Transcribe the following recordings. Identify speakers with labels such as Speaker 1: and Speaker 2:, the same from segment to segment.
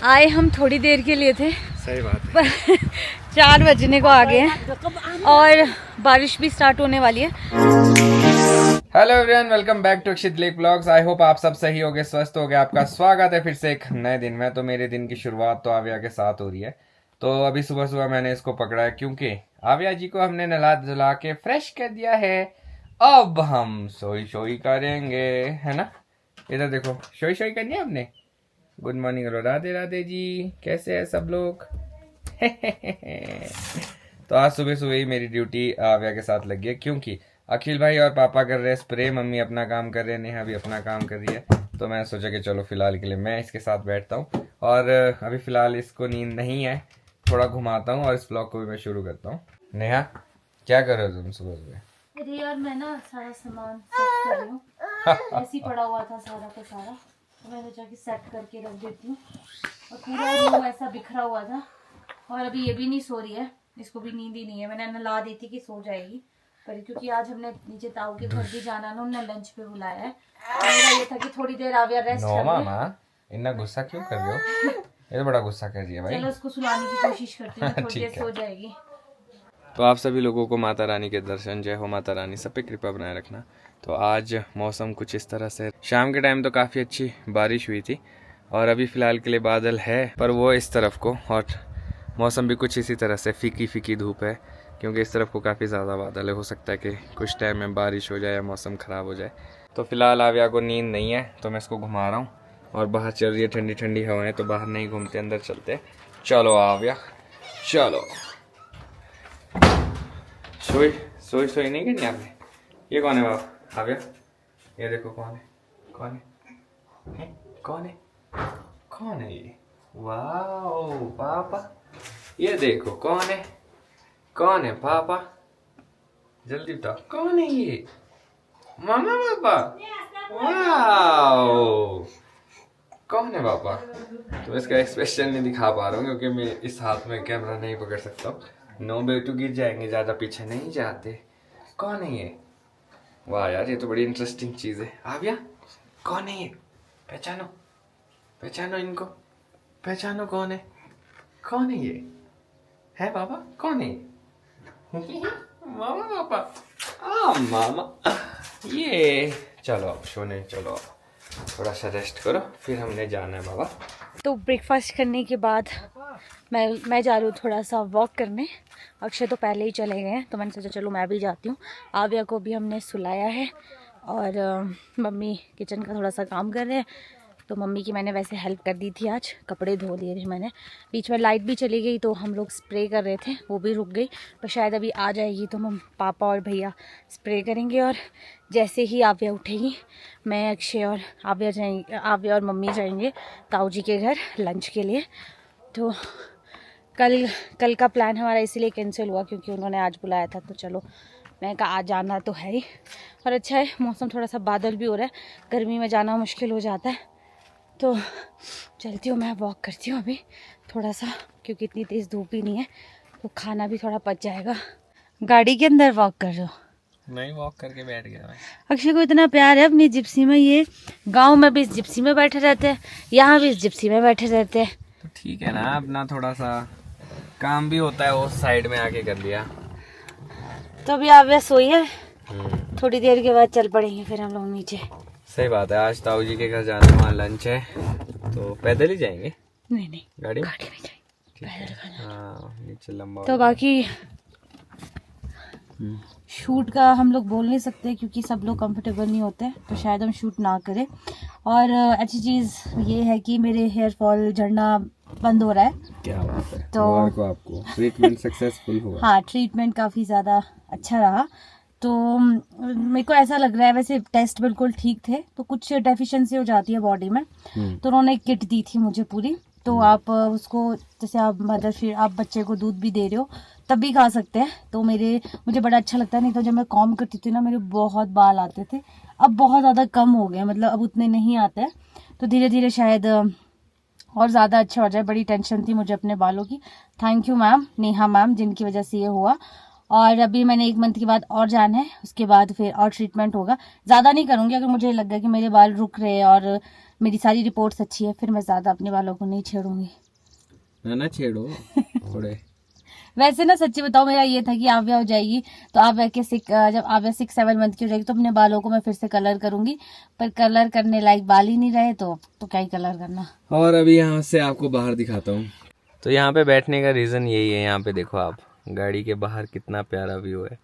Speaker 1: आए हम थोड़ी देर के लिए थे,
Speaker 2: सही बात है।
Speaker 1: पर 4 बजने को आ गए हैं और बारिश भी स्टार्ट होने वाली है।
Speaker 2: Hello everyone, welcome back to Akshit lake blogs. I hope आप सब सही होगे, स्वस्थ होगे। आपका स्वागत है फिर से एक नए दिन में। तो मेरे दिन की शुरुआत तो आव्या के साथ हो रही है। तो अभी सुबह सुबह मैंने इसको पकड़ा है क्योंकि आव्या जी को हमने नहला धुला के फ्रेश कर दिया है। अब हम सोई सोई करेंगे, है ना। इधर देखो, सोई सोई करनी है हमने। गुड मॉर्निंग, राधे राधे जी, कैसे है सब लोग। तो आज सुबह सुबह ही मेरी ड्यूटी आव्या के साथ लगी है क्योंकि अखिल भाई और पापा कर रहे हैं स्प्रे, मम्मी अपना काम कर रहे हैं, नेहा भी अपना काम कर रही है। तो मैं सोचा कि चलो फिलहाल के लिए मैं इसके साथ बैठता हूँ और अभी फिलहाल इसको नींद नहीं है, थोड़ा घुमाता हूँ और इस ब्लॉग को भी मैं शुरू करता हूँ। नेहा, क्या कर रहे हो तुम सुबह सुबह?
Speaker 1: अरे यार, मैं ना सारा सामान सेट कर रही हूँ। ऐसे ही पड़ा हुआ था सारा का सारा, तो मैं सोचा कि सेट करके रख देती हूँ। और पूरा रूम ऐसा बिखरा हुआ था और अभी ये भी नहीं सो रही है, इसको भी नींद ही नहीं है। मैंने नला दी थी कि सो जाएगी, पर क्योंकि आज हमने नीचे ताऊ के घर भी जाना ना, उन्होंने लंच पे बुलाया है। तो मेरा ये था कि थोड़ी देर आव्या रेस्ट कर ले।
Speaker 2: मामा इतना गुस्सा क्यों कर रहे हो? ये तो बड़ा गुस्सा कर रही है भाई।
Speaker 1: चलो उसको सुलाने की कोशिश करती हूँ, थोड़ी देर
Speaker 2: ठीक है।
Speaker 1: सो जाएगी।
Speaker 2: तो आप सभी लोगों को माता रानी के दर्शन, जय हो माता रानी, सब पे कृपा बनाए रखना। तो आज मौसम कुछ इस तरह से, शाम के टाइम तो काफ़ी अच्छी बारिश हुई थी और अभी फ़िलहाल के लिए बादल है, पर वो इस तरफ को, और मौसम भी कुछ इसी तरह से फीकी फीकी धूप है क्योंकि इस तरफ को काफ़ी ज़्यादा बादल है। हो सकता है कि कुछ टाइम में बारिश हो जाए या मौसम ख़राब हो जाए। तो फ़िलहाल आव्या को नींद नहीं है तो मैं इसको घुमा रहा हूँ और बाहर चल रही है ठंडी ठंडी हवाएं, तो बाहर नहीं घूमते, अंदर चलते। चलो आव्या, चलो। सोई सोई सोई नहीं करनी आपने। ये कौन है बाबा? आव्या, ये देखो कौन है, कौन है, कौन है, कौन है ये? वाओ पापा, ये देखो कौन है, कौन है पापा? जल्दी बताओ कौन है ये? मामा पापा? वाओ, कौन है पापा? तो इसका एक्सप्रेशन नहीं दिखा पा रहा हूँ क्योंकि मैं इस हाथ में कैमरा नहीं पकड़ सकता हूँ। नो बेटू, गिर जाएंगे, ज़्यादा पीछे नहीं जाते। कौन है ये? वाह यार, ये तो बड़ी इंटरेस्टिंग चीज़ है। आव्या, कौन है ये? पहचानो, पहचानो इनको, पहचानो कौन है, कौन है ये? है पापा, कौन है? मामा पापा, मामा। ये चलो अब सोने, चलो अब थोड़ा सा रेस्ट करो, फिर हमने जाना है बाबा।
Speaker 1: तो ब्रेकफास्ट करने के बाद मैं जा रही हूँ थोड़ा सा वॉक करने। अक्षय तो पहले ही चले गए हैं, तो मैंने सोचा चलो मैं भी जाती हूँ। आव्या को भी हमने सुलाया है और मम्मी किचन का थोड़ा सा काम कर रहे हैं। तो मम्मी की मैंने वैसे हेल्प कर दी थी, आज कपड़े धो दिए थे मैंने। बीच में लाइट भी चली गई तो हम लोग स्प्रे कर रहे थे, वो भी रुक गई, पर शायद अभी आ जाएगी तो हम पापा और भैया स्प्रे करेंगे। और जैसे ही आव्या उठेगी, मैं अक्षय और आव्या और मम्मी जाएंगे ताऊ जी के घर लंच के लिए। तो कल का प्लान हमारा इसीलिए कैंसिल हुआ क्योंकि उन्होंने आज बुलाया था। तो चलो, मैं कहा आज जाना तो है ही, और अच्छा है मौसम थोड़ा सा बादल भी हो रहा है, गर्मी में जाना मुश्किल हो जाता है। तो चलती हूँ, मैं वॉक करती हूँ अभी थोड़ा सा, क्योंकि इतनी तेज़ धूप भी नहीं है, तो खाना भी थोड़ा पच जाएगा। गाड़ी के अंदर वॉक कर रहे हो?
Speaker 2: नहीं, वॉक करके बैठ गया मैं।
Speaker 1: अक्षय को इतना प्यार है अपनी जिप्सी में, ये गांव में भी इस जिप्सी में बैठे रहते हैं, यहाँ भी इस जिप्सी में बैठे रहते हैं।
Speaker 2: तो ठीक है ना, अपना थोड़ा सा काम भी होता है, उस साइड में आके कर लिया।
Speaker 1: तो अभी आव्या सोई है, थोड़ी देर के बाद चल पड़ेंगे फिर हम लोग नीचे।
Speaker 2: सही बात है, आज ताऊ जी के घर जाना, वहाँ लंच है, तो पैदल ही जाएंगे।
Speaker 1: नहीं
Speaker 2: गाड़ी
Speaker 1: में जाएंगे, पैदल खाना।
Speaker 2: हाँ, नीचे लंबा
Speaker 1: तो बाकी शूट का हम लोग बोल नहीं सकते क्योंकि सब लोग कंफर्टेबल नहीं होते, तो शायद हम शूट ना करें। और अच्छी चीज़ ये है कि मेरे हेयर फॉल झड़ना बंद हो रहा है।
Speaker 2: क्या बात है,
Speaker 1: तो
Speaker 2: आपको ट्रीटमेंट सक्सेसफुल हुआ?
Speaker 1: हाँ, ट्रीटमेंट काफ़ी ज़्यादा अच्छा रहा। तो मेरे को ऐसा लग रहा है, वैसे टेस्ट बिल्कुल ठीक थे, तो कुछ डेफिशिएंसी हो जाती है बॉडी में, तो उन्होंने किट दी थी मुझे पूरी। तो आप उसको, जैसे आप आप बच्चे को दूध भी दे रहे हो तब भी खा सकते हैं। तो मुझे बड़ा अच्छा लगता है। नहीं तो जब मैं कॉम करती थी ना, मेरे बहुत बाल आते थे, अब बहुत ज़्यादा कम हो गए, मतलब अब उतने नहीं आते हैं। तो धीरे धीरे शायद और ज़्यादा अच्छा हो जाए। बड़ी टेंशन थी मुझे अपने बालों की। Thank you ma'am, Neha ma'am, जिनकी वजह से ये हुआ। और अभी मैंने 1 मंथ के बाद और जाना है, उसके बाद फिर और ट्रीटमेंट होगा। ज़्यादा नहीं करूँगी, अगर मुझे लग गया कि मेरे बाल रुक रहे हैं और मेरी सारी रिपोर्ट्स अच्छी है, फिर मैं ज़्यादा अपने बालों को नहीं छेड़ूंगी।
Speaker 2: ना छेड़ो थोड़े।
Speaker 1: वैसे ना सच्ची बताओ, मेरा ये था कि आव्या हो जाएगी तो आव्या के जब आव्या 6-7 मंथ की हो जाएगी तो अपने बालों को मैं फिर से कलर करूंगी, पर कलर करने लायक बाल ही नहीं रहे तो क्या ही कलर करना।
Speaker 2: और अभी यहाँ से आपको बाहर दिखाता हूँ। तो यहाँ पे बैठने का रीज़न यही है। यहाँ पे देखो आप, गाड़ी के बाहर कितना प्यारा व्यू है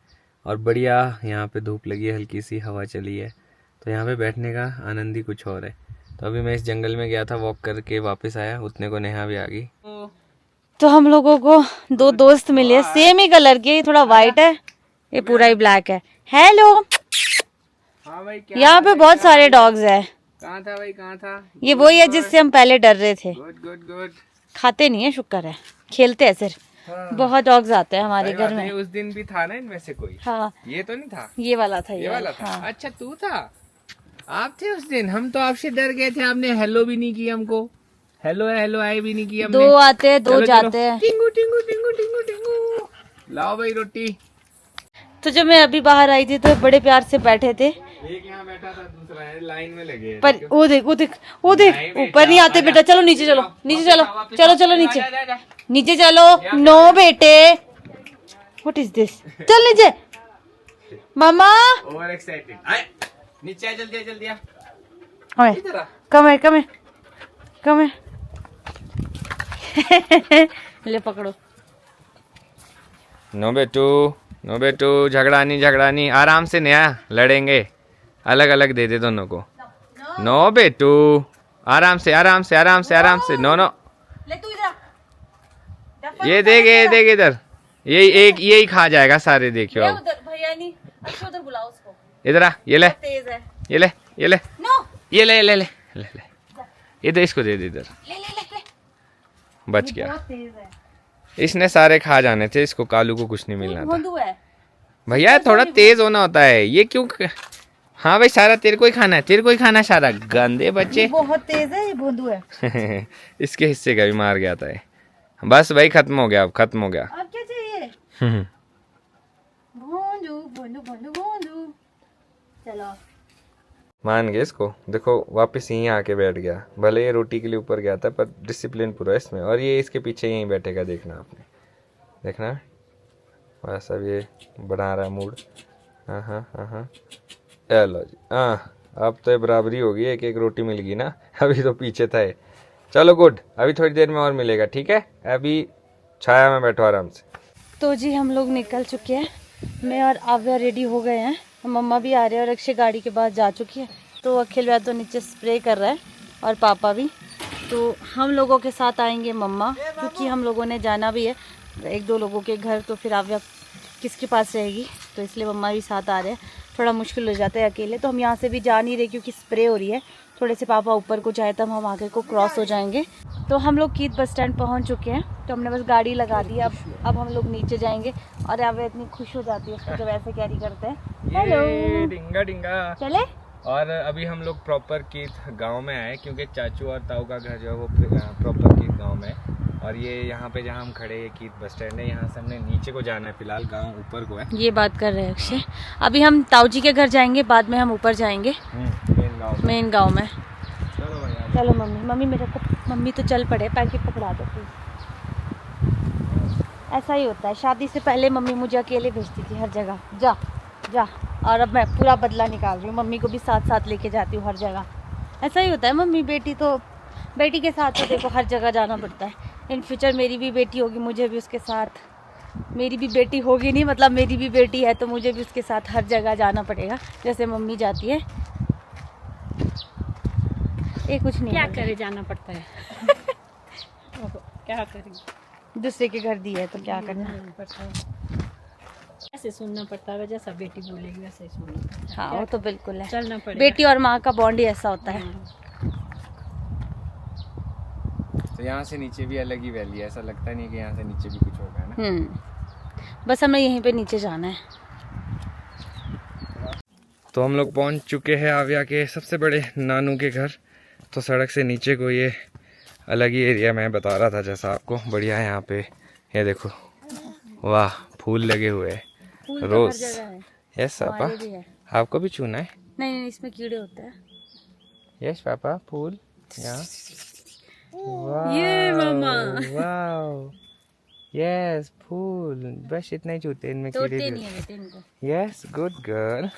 Speaker 2: और बढ़िया यहाँ पे धूप लगी है, हल्की सी हवा चली है, तो यहाँ पे बैठने का आनंद ही कुछ और है। तो अभी मैं इस जंगल में गया था, वॉक करके वापस आया, उतने को नेहा भी आ गई।
Speaker 1: तो हम लोगों को 2 दोस्त मिले, सेम ही कलर के, ये थोड़ा व्हाइट है, ये पूरा ही ब्लैक है। हेलो,
Speaker 2: हाँ भाई,
Speaker 1: यहाँ पे बहुत सारे डॉग्स है।
Speaker 2: कहाँ था भाई, कहाँ था?
Speaker 1: ये वही है जिससे हम पहले डर रहे थे।
Speaker 2: Good good good.
Speaker 1: खाते नहीं है, शुक्र है, खेलते हैं सिर्फ।
Speaker 2: हाँ।
Speaker 1: बहुत डॉग्स आते हैं हमारे घर में।
Speaker 2: उस दिन भी था ना इनमें से कोई?
Speaker 1: हाँ,
Speaker 2: ये तो नहीं था,
Speaker 1: ये वाला था,
Speaker 2: ये वाला था।
Speaker 1: हाँ।
Speaker 2: अच्छा तू था, आप थे उस दिन। हम तो आपसे डर गए थे, आपने हेलो भी नहीं किया हमको, हेलो हेलो आए भी नहीं किया हमने।
Speaker 1: 2 आते हैं 2 जाते हैं।
Speaker 2: टिंगू टिंगू टिंगू टिंगू टिंगू, लाओ भाई रोटी।
Speaker 1: तो जब मैं अभी बाहर आई थी तो बड़े प्यार से बैठे थे,
Speaker 2: एक यहाँ बैठा था, दूसरा है लाइन में लगे।
Speaker 1: पर वो देख ऊपर नहीं आते बेटा। चलो नीचे चलो, नीचे चलो, चलो चलो नीचे, नीचे चलो। नो बेटे, व्हाट इज दिस, चल नीचे। मामा
Speaker 2: ओवर एक्साइटेड, नीचे आ, जल्दी जल्दी आ।
Speaker 1: कम है ले पकड़ो।
Speaker 2: नो बेटू, झगड़ा नहीं, आराम से नया लड़ेंगे, अलग अलग दे दे दोनों को। नो बेटू, आराम से। नो
Speaker 1: ले तू इधर,
Speaker 2: ये देख इधर, यही खा जाएगा सारे, देखियो अब।
Speaker 1: उधर भैया नहीं, अच्छा उधर बुलाओ उसको।
Speaker 2: इधर आ, ये ले,
Speaker 1: तेज है।
Speaker 2: ये ले
Speaker 1: नो,
Speaker 2: ये ले ये तो इसको दे दे इधर।
Speaker 1: ले
Speaker 2: बच गया,
Speaker 1: बहुत तेज है।
Speaker 2: इसने सारे खा जाने थे, इसको कालू को कुछ नहीं मिलना था।
Speaker 1: भोंदू है।
Speaker 2: भैया थोड़ा तेज होना होता है, ये क्यों? हाँ भाई, सारा तेरे को ही खाना, सारा गंदे बच्चे।
Speaker 1: बहुत तेज है, ये भोंदू है।
Speaker 2: इसके हिस्से का भी मार गया था ये। बस भाई, खत्म हो गया।
Speaker 1: अब क्या चाहिए? भोंदू। चलो,
Speaker 2: मान गए इसको। देखो वापस यहीं आके बैठ गया, भले ये रोटी के लिए ऊपर गया था पर डिसिप्लिन पूरा इसमें। और ये इसके पीछे यहीं बैठेगा, देखना आपने, देखना। बस अब ये बना रहा है मूड। हाँ, लो जी। अब तो ये बराबरी होगी, एक रोटी मिल गई ना। अभी तो पीछे था ये। चलो गुड, अभी थोड़ी देर में और मिलेगा, ठीक है? अभी छाया में बैठो आराम से।
Speaker 1: तो जी हम लोग निकल चुके हैं, मैं और आव्या रेडी हो गए हैं, मम्मा भी आ रहे हैं और अक्षय गाड़ी के पास जा चुकी है। तो अखिल भैया तो नीचे स्प्रे कर रहा है और पापा भी। तो हम लोगों के साथ आएंगे मम्मा, क्योंकि हम लोगों ने जाना भी है 1-2 लोगों के घर, तो फिर आव्या किसके पास रहेगी, तो इसलिए मम्मा भी साथ आ रहे हैं। थोड़ा मुश्किल हो जाता है अकेले, तो हम यहाँ से भी जा नहीं रहे क्योंकि स्प्रे हो रही है। थोड़े से पापा ऊपर को जाए तब हम आगे को क्रॉस हो जाएंगे। तो हम लोग कीद बस स्टैंड पहुँच चुके हैं, तो हमने बस गाड़ी लगा दी। अब हम लोग नीचे जाएंगे और आव्या इतनी खुश हो जाती है उसको जब ऐसे कैरी करते हैं। हेलो,
Speaker 2: डिंगा
Speaker 1: चले।
Speaker 2: और अभी हम लोग प्रॉपर कीद गांव में आए, क्योंकि चाचू और ताऊ का घर जो है वो प्रॉपर कीद गांव में है। और ये यहाँ पे जहाँ हम खड़े हैं कीद बस स्टैंड है, यहाँ से हमने नीचे को जाना है, फिलहाल गांव ऊपर को है।
Speaker 1: ये बात कर रहे हैं अक्षय। अभी हम ताऊ जी के घर जाएंगे, बाद में हम ऊपर जाएंगे मेन गांव में। चलो मम्मी मेरे को, मम्मी तो चल पड़े, पैकेट पकड़ा दो प्लीज। ऐसा ही होता है, शादी से पहले मम्मी मुझे अकेले भेजती थी हर जगह, जा। और अब मैं पूरा बदला निकाल रही हूँ, मम्मी को भी साथ लेके जाती हूँ हर जगह। ऐसा ही होता है मम्मी बेटी के साथ तो देखो हर जगह जाना पड़ता है। इन फ्यूचर मेरी भी बेटी होगी, मुझे भी उसके साथ, मेरी भी बेटी होगी नहीं, मतलब मेरी भी बेटी है तो मुझे भी उसके साथ हर जगह जाना पड़ेगा, जैसे मम्मी जाती है। ये कुछ नहीं,
Speaker 3: क्या करे, जाना पड़ता है। क्या करें,
Speaker 1: दूसरे के घर दी है तो क्या करना
Speaker 3: पड़ता है। ऐसे सुनना पड़ता है, जैसा बेटी बोलेगी वैसे ही सुनना।
Speaker 1: हाँ वो तो बिल्कुल है,
Speaker 3: चलना पड़ेगा।
Speaker 1: बेटी और माँ का बॉन्ड ही ऐसा होता है।
Speaker 2: तो यहाँ से नीचे भी अलग ही वैली है, ऐसा लगता नहीं कि यहाँ से नीचे भी कुछ होगा ना।
Speaker 1: बस हमें यहीं पे नीचे जाना है।
Speaker 2: तो हम लोग पहुँच चुके हैं आव्या के सबसे बड़े नानू के घर। तो सड़क से नीचे को ये अलग ही एरिया मैं बता रहा था जैसा आपको, बढ़िया है यहाँ पे। ये देखो, वाह, फूल लगे हुए हैं, रोज। यस पापा, आपको भी छूना है?
Speaker 1: नहीं, इसमें कीड़े होते हैं।
Speaker 2: यस पापा फूल यहाँ
Speaker 1: ये मामा।
Speaker 2: वाओ यस फूल बस इतना ही छूते इनमें कीड़े
Speaker 1: तोड़ते
Speaker 2: भी
Speaker 1: नहीं है बेटे इनको।
Speaker 2: Yes good girl.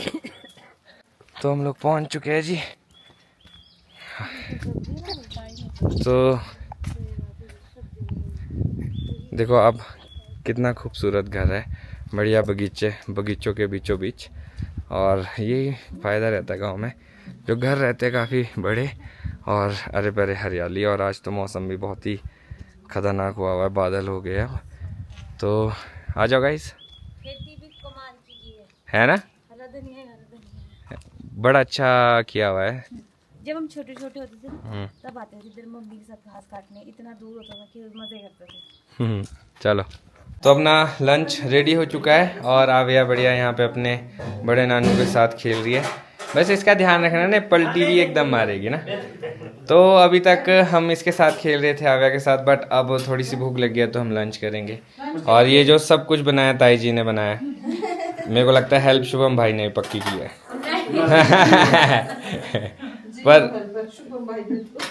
Speaker 2: तो हम लोग पहुंच चुके हैं जी। तो देखो अब कितना खूबसूरत घर है, बढ़िया बगीचों के बीचों बीच। और यही फ़ायदा रहता है गांव में, जो घर रहते हैं काफ़ी बड़े और अरे बड़े हरियाली। और आज तो मौसम भी बहुत ही खतरनाक हुआ हुआ है, बादल हो गए अब। तो आ जाओ गाइस,
Speaker 1: खेती भी कमाल की
Speaker 2: है ना,
Speaker 1: हरा धनिया।
Speaker 2: बड़ा अच्छा किया हुआ है।
Speaker 1: जब हम छोटे छोटे होते थे ना, तब आते थे इधर मम्मी के साथ घास काटने, इतना दूर होता था कि मजे करते थे।
Speaker 2: चलो तो अपना लंच रेडी हो चुका है और आविया बढ़िया यहाँ पे अपने बड़े नानू के साथ खेल रही है। बस इसका ध्यान रखना ना, पलटी भी एकदम मारेगी ना। तो अभी तक हम इसके साथ खेल रहे थे आविया के साथ, बट अब थोड़ी सी भूख लग गया तो हम लंच करेंगे। और ये जो सब कुछ बनाया ताई जी ने बनाया, मेरे को लगता है हेल्प शुभम भाई ने पक्की की है। पर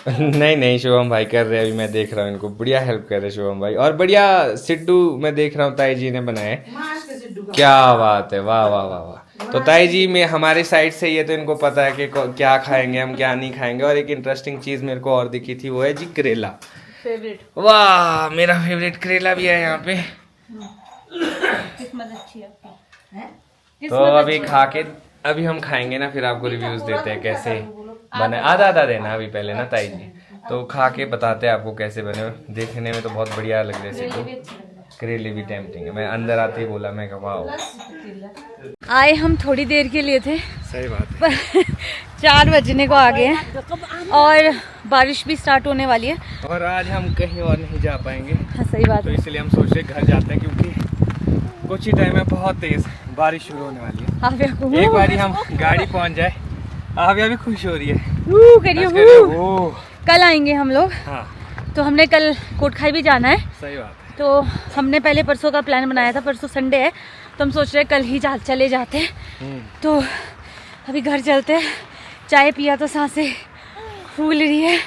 Speaker 2: नहीं शुभम भाई कर रहे हैं, अभी मैं देख रहा हूँ इनको, बढ़िया हेल्प कर रहे हैं शुभम भाई। और बढ़िया सिड्डू मैं देख रहा हूँ ताई जी ने बनाए, क्या बात है, वाह वाह वाह वाह। तो ताई जी में हमारे साइड से ये तो इनको पता है कि क्या खाएंगे हम क्या नहीं खाएंगे। और एक इंटरेस्टिंग चीज मेरे को और दिखी थी, वो है जी करेला।
Speaker 3: फेवरेट।
Speaker 2: वाह मेरा फेवरेट करेला भी है यहाँ पे।
Speaker 1: किस्मत अच्छी है आपकी।
Speaker 2: तो अभी खा के अभी हम खाएंगे ना, फिर आपको रिव्यूज देते हैं कैसे बने। आधा देना अभी पहले ना ताई जी, तो खा के बताते हैं आपको कैसे बने। देखने में तो बहुत बढ़िया लग रहे थे, करेले भी टेम्पटिंग है। मैं अंदर आते ही बोला, मैं कहा वाह।
Speaker 1: आए हम थोड़ी देर के लिए थे,
Speaker 2: सही बात है।
Speaker 1: पर 4 बजने को आ गए हैं और बारिश भी स्टार्ट होने वाली है।
Speaker 2: और आज हम कहीं और नहीं जा पाएंगे।
Speaker 1: हाँ सही बात
Speaker 2: तो
Speaker 1: है।
Speaker 2: इसलिए हम सोच रहे घर जाते हैं, क्योंकि कुछ ही टाइम में बहुत तेज बारिश शुरू होने वाली है।
Speaker 1: आविया को
Speaker 2: एक बारी हम गाड़ी पहुंच जाए। आविया भी खुश हो रही है,
Speaker 1: करिए
Speaker 2: बस करिए,
Speaker 1: वो। कल आएंगे हम लोग।
Speaker 2: हाँ
Speaker 1: तो हमने कल कोटखाई भी जाना है,
Speaker 2: सही बात है।
Speaker 1: तो हमने पहले परसों का प्लान बनाया था, परसों संडे है तो हम सोच रहे हैं कल ही चले जाते हैं। तो अभी घर चलते हैं, चाय पिया तो सांसें फूल रही है।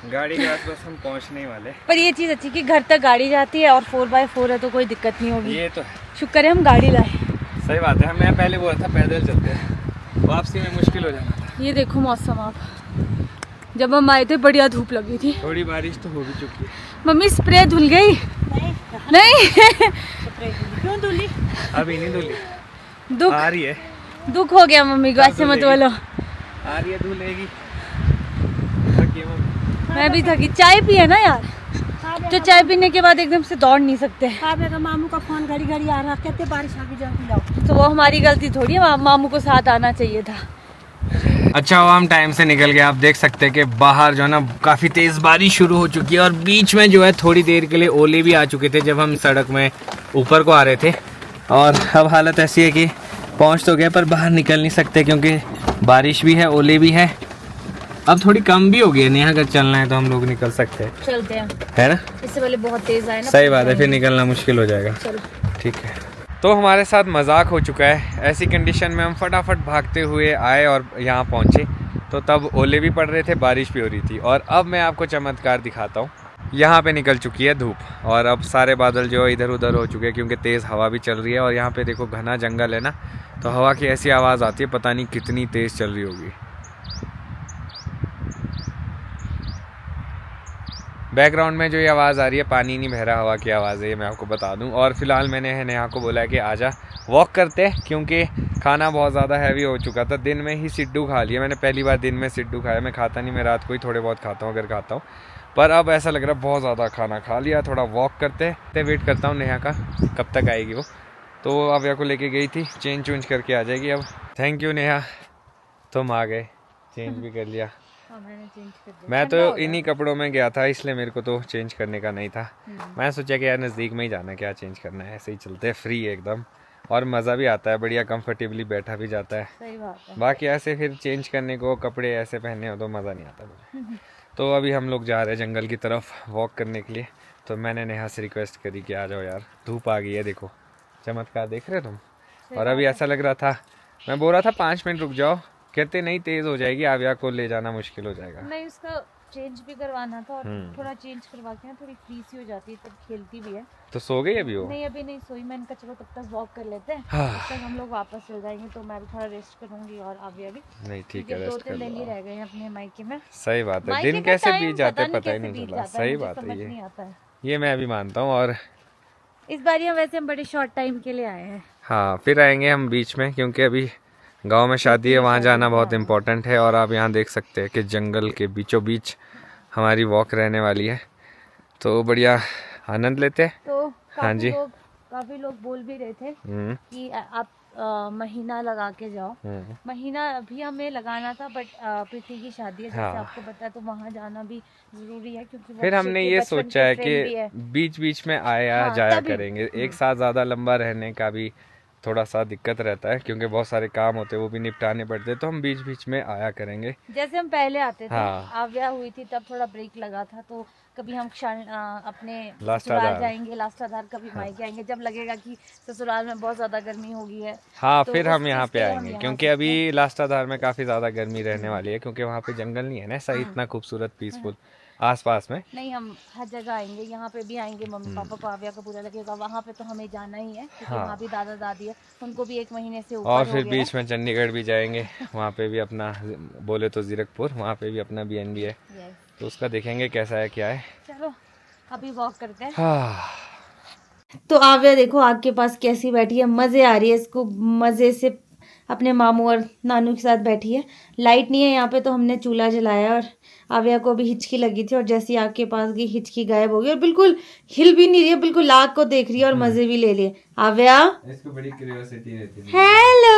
Speaker 2: गाड़ी के आस-पास हम पहुंचने ही वाले।
Speaker 1: पर ये चीज़ अच्छी कि घर तक गाड़ी जाती है और 4x4 है तो कोई दिक्कत नहीं होगी।
Speaker 2: ये तो है,
Speaker 1: शुक्र है हम गाड़ी लाए।
Speaker 2: सही बात है। मैं पहले बोला था पैदल चलते हैं, वापसी में मुश्किल हो जाना था।
Speaker 1: ये देखो मौसम, आप जब हम आए थे बढ़िया धूप लगी थी।
Speaker 2: थोड़ी बारिश तो हो भी चुकी है।
Speaker 1: मम्मी स्प्रे धुल गई? नहीं
Speaker 3: क्यों धुली?
Speaker 2: अभी नहीं धुली,
Speaker 1: दुख
Speaker 2: आ रही है।
Speaker 1: दुख हो गया मम्मी को, ऐसे मत बोलो।
Speaker 2: आ रही है, धुलेगी। थकी है मम्मी।
Speaker 1: मैं भी थकी, चाय पिए ना यार, तो चाय पीने के बाद एकदम से दौड़ नहीं सकते।
Speaker 3: मेरा मामू का फोन घड़ी घड़ी आ रहा, कहते बारिश आ गई जल्दी लाओ।
Speaker 1: तो वो हमारी गलती थोड़ी है, मामू को साथ आना चाहिए था।
Speaker 2: अच्छा हुआ हम टाइम से निकल गए। आप देख सकते हैं कि बाहर जो है ना काफ़ी तेज़ बारिश शुरू हो चुकी है, और बीच में जो है थोड़ी देर के लिए ओले भी आ चुके थे जब हम सड़क में ऊपर को आ रहे थे। और अब हालत ऐसी है कि पहुंच तो गए पर बाहर निकल नहीं सकते, क्योंकि बारिश भी है, ओले भी है। अब थोड़ी कम भी हो गई है, नहीं अगर चलना है तो हम लोग निकल सकते हैं,
Speaker 1: चलते हैं,
Speaker 2: है ना।
Speaker 1: इससे पहले बहुत तेज आए ना।
Speaker 2: सही बात है, फिर निकलना मुश्किल हो जाएगा।
Speaker 1: चलो
Speaker 2: ठीक है। तो हमारे साथ मजाक हो चुका है। ऐसी कंडीशन में हम फटाफट भागते हुए आए और यहाँ पहुँचे, तो तब ओले भी पड़ रहे थे, बारिश भी हो रही थी। और अब मैं आपको चमत्कार दिखाता हूँ। यहाँ पे निकल चुकी है धूप, और अब सारे बादल जो इधर उधर हो चुके हैं, क्योंकि तेज़ हवा भी चल रही है। और यहाँ पे देखो घना जंगल है ना, तो हवा की ऐसी आवाज़ आती है, पता नहीं कितनी तेज़ चल रही होगी। बैकग्राउंड में जो ये आवाज़ आ रही है, पानी नहीं बह रहा, हवा की आवाज़ है, ये मैं आपको बता दूं। और फिलहाल मैंने नेहा को बोला है कि आजा वॉक करते हैं, क्योंकि खाना बहुत ज़्यादा हैवी हो चुका था। दिन में ही सिड्डू खा लिया, मैंने पहली बार दिन में सिड्डू खाया। मैं खाता नहीं, मैं रात को ही थोड़े बहुत खाता हूँ अगर खाता हूँ, पर अब ऐसा लग रहा है बहुत ज़्यादा खाना खा लिया। थोड़ा वॉक करते हैं, वेट करता हूँ नेहा का कब तक आएगी वो। तो अव्या को लेके गई थी, चेंज चूंज करके आ जाएगी अब। थैंक यू नेहा, तुम आ गए, चेंज भी कर लिया। मैं तो इन्हीं कपड़ों में गया था, इसलिए मेरे को तो चेंज करने का नहीं था। मैं सोचा कि यार नज़दीक में ही जाना, क्या चेंज करना है, ऐसे ही चलते हैं फ्री एकदम, और मज़ा भी आता है, बढ़िया कंफर्टेबली बैठा भी जाता है।
Speaker 1: सही बात है।
Speaker 2: बाकी ऐसे फिर चेंज करने को कपड़े ऐसे पहने हो तो मज़ा नहीं आता मुझे। तो अभी हम लोग जा रहे हैं जंगल की तरफ वॉक करने के लिए। तो मैंने नेहा से रिक्वेस्ट करी कि आ जाओ यार, धूप आ गई है, देखो चमत्कार देख रहे हो तुम। और अभी ऐसा लग रहा था, मैं बोल रहा था 5 मिनट रुक जाओ, कहते नहीं तेज हो जाएगी, आव्या को ले जाना मुश्किल हो जाएगा।
Speaker 1: नहीं, उसका चेंज भी करवाना था और थोड़ा चेंज करवा के ना थोड़ी फ्री सी हो जाती है, तब खेलती भी है।
Speaker 2: तो सो गई अभी वो?
Speaker 1: नहीं, अभी नहीं सोई। मैंने कहा चलो तब तक वॉक कर लेते हैं,
Speaker 2: हाँ।
Speaker 1: तब तक हम लोग वापस चल जाएंगे। तो मैं भी थोड़ा रेस्ट करूंगी और आव्या भी।
Speaker 2: नहीं ठीक है,
Speaker 1: 2-3 दिन ही रह गए हैं अपने मायके में।
Speaker 2: सही बात है,
Speaker 1: मायके
Speaker 2: दिन
Speaker 1: का
Speaker 2: कैसे
Speaker 1: टाइम
Speaker 2: बीत जाते
Speaker 1: पता
Speaker 2: पता ही
Speaker 1: कैसे
Speaker 2: नहीं
Speaker 1: बीत
Speaker 2: चला।
Speaker 1: जाता है,
Speaker 2: सही
Speaker 1: मुझे
Speaker 2: बात है,
Speaker 1: समझ नहीं आता है।
Speaker 2: ये मैं भी मानता हूँ। और
Speaker 1: इस बार हम वैसे हम बड़े शॉर्ट टाइम के लिए आए हैं।
Speaker 2: हाँ, फिर आएंगे हम बीच में, क्योंकि अभी गांव में शादी है, वहाँ जाना बहुत इम्पोर्टेंट है। और आप यहाँ देख सकते हैं कि जंगल के बीचों बीच हमारी वॉक रहने वाली है, तो बढ़िया आनंद लेते हैं।
Speaker 1: तो
Speaker 2: हाँ जी।
Speaker 1: काफी लोग बोल भी रहे थे
Speaker 2: हम्म,
Speaker 1: कि आप महीना लगा के जाओ। महीना अभी हमें लगाना था, बट प्रीति की शादी है, जैसे
Speaker 2: हाँ।
Speaker 1: आपको पता है, तो वहाँ जाना भी जरूरी है, क्योंकि वो
Speaker 2: फिर हमने
Speaker 1: अक्षय के
Speaker 2: ये
Speaker 1: बचपन
Speaker 2: सोचा
Speaker 1: के
Speaker 2: है
Speaker 1: friend भी
Speaker 2: कि
Speaker 1: है।
Speaker 2: बीच बीच में आया
Speaker 1: हाँ,
Speaker 2: जाया
Speaker 1: तभी।
Speaker 2: करेंगे। एक साथ ज़्यादा लंबा रहने का भी थोड़ा सा दिक्कत रहता है, क्योंकि बहुत सारे काम होते हैं, वो भी निपटाने पड़ते हैं। तो हम बीच बीच में आया करेंगे।
Speaker 1: जैसे हम पहले आते थे,
Speaker 2: हाँ।
Speaker 1: आव्या हुई थी तब थोड़ा ब्रेक लगा था, तो कभी हम अपने
Speaker 2: लास्टाधार।
Speaker 1: ससुराल जाएंगे, लास्टाधार, कभी मायके आएंगे, जब लगेगा कि ससुराल में बहुत ज्यादा गर्मी हो गई है।
Speaker 2: हाँ,
Speaker 1: तो
Speaker 2: फिर
Speaker 1: उस
Speaker 2: हम यहाँ
Speaker 1: चीज़
Speaker 2: पे
Speaker 1: के लिए हम
Speaker 2: आएंगे,
Speaker 1: यहाँ
Speaker 2: क्योंकि
Speaker 1: आते
Speaker 2: अभी लास्टाधार में काफ़ी ज़्यादा गर्मी रहने वाली है, क्योंकि वहाँ पे जंगल नहीं है ना सही, इतना खूबसूरत पीसफुल आसपास में।
Speaker 1: नहीं, हम हर जगह आएंगे, यहाँ पे भी आएंगे। मम्मी पापा को आव्या का पूरा लगेगा, वहाँ पे तो हमें जाना ही है, क्योंकि
Speaker 2: हाँ।
Speaker 1: वहाँ भी दादा दादी है, उनको भी 1 महीने से ऊपर
Speaker 2: और
Speaker 1: हो
Speaker 2: फिर
Speaker 1: गया
Speaker 2: बीच में चंडीगढ़ भी जाएंगे, वहाँ पे भी अपना, बोले तो जीरकपुर, वहाँ पे भी अपना BNB है,
Speaker 1: है।
Speaker 2: तो उसका देखेंगे कैसा है क्या है।
Speaker 1: चलो अभी वॉक करते हैं।
Speaker 2: हाँ।
Speaker 1: तो आव्या देखो आग के पास कैसी बैठी है, मजे आ रही है इसको, मजे से अपने मामू और नानू के साथ बैठी है। लाइट नहीं है यहाँ पे, तो हमने चूल्हा जलाया, और आव्या को भी हिचकी लगी थी, और जैसी आग के पास गई हिचकी गायब हो गई, और बिल्कुल हिल भी नहीं रही है, बिल्कुल आग को देख रही है और मजे भी ले लिए। आव्या,
Speaker 2: इसको बड़ी क्यूरियोसिटी रहती है।
Speaker 1: Hello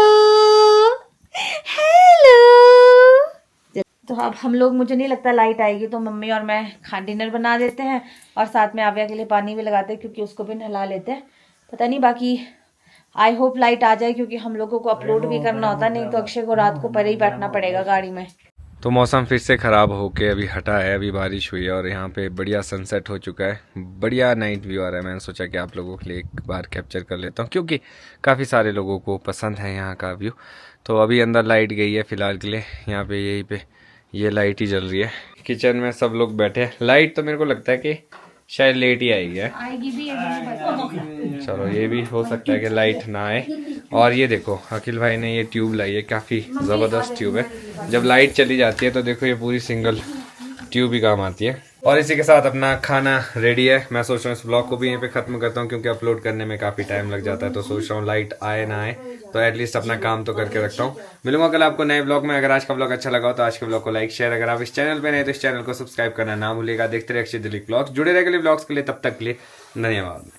Speaker 1: hello. तो अब हम लोग, मुझे नहीं लगता लाइट आएगी, तो मम्मी और मैं डिनर बना देते हैं, और साथ में आव्या के लिए पानी भी लगाते हैं, क्योंकि उसको भी नहला लेते हैं। पता नहीं, बाकी आई होप लाइट आ जाए, क्योंकि हम लोगों को अपलोड भी करना होता है, नहीं तो अक्षय को रात को परे ही बैठना पड़ेगा गाड़ी में।
Speaker 2: तो मौसम फिर से ख़राब होके अभी हटा है, अभी बारिश हुई है, और यहाँ पे बढ़िया सनसेट हो चुका है, बढ़िया नाइट व्यू आ रहा है। मैंने सोचा कि आप लोगों के लिए एक बार कैप्चर कर लेता हूँ, क्योंकि काफ़ी सारे लोगों को पसंद है यहाँ का व्यू। तो अभी अंदर लाइट गई है फ़िलहाल के लिए, यहाँ पे यहीं पे ये लाइट ही जल रही है। किचन में सब लोग बैठे हैं। लाइट तो मेरे को लगता है कि शायद लेट ही आएगी है।
Speaker 1: आएगी भी।
Speaker 2: चलो, ये भी हो सकता है कि लाइट ना आए। और ये देखो, अखिल भाई ने ये ट्यूब लाई है, काफ़ी ज़बरदस्त ट्यूब है। जब लाइट चली जाती है तो देखो ये पूरी सिंगल ट्यूब ही काम आती है। और इसी के साथ अपना खाना रेडी है। मैं सोच रहा हूँ इस ब्लॉग को भी यहीं पे ख़त्म करता हूँ, क्योंकि अपलोड करने में काफ़ी टाइम लग जाता है। तो सोच रहा हूँ लाइट आए ना आए तो एटलीस्ट अपना काम तो करके रखता हूँ। मिलूंगा कल आपको नए ब्लॉग में। अगर आज का ब्लॉग अच्छा लगा हो तो आज के ब्लॉग को लाइक शेयर, अगर आप इस चैनल पे नए तो इस चैनल को सब्सक्राइब करना ना भूलिएगा। देखते रहिए अक्षय दिलीप ब्लॉग्स, जुड़े रहे ब्लॉग्स के लिए। तब तक के लिए धन्यवाद।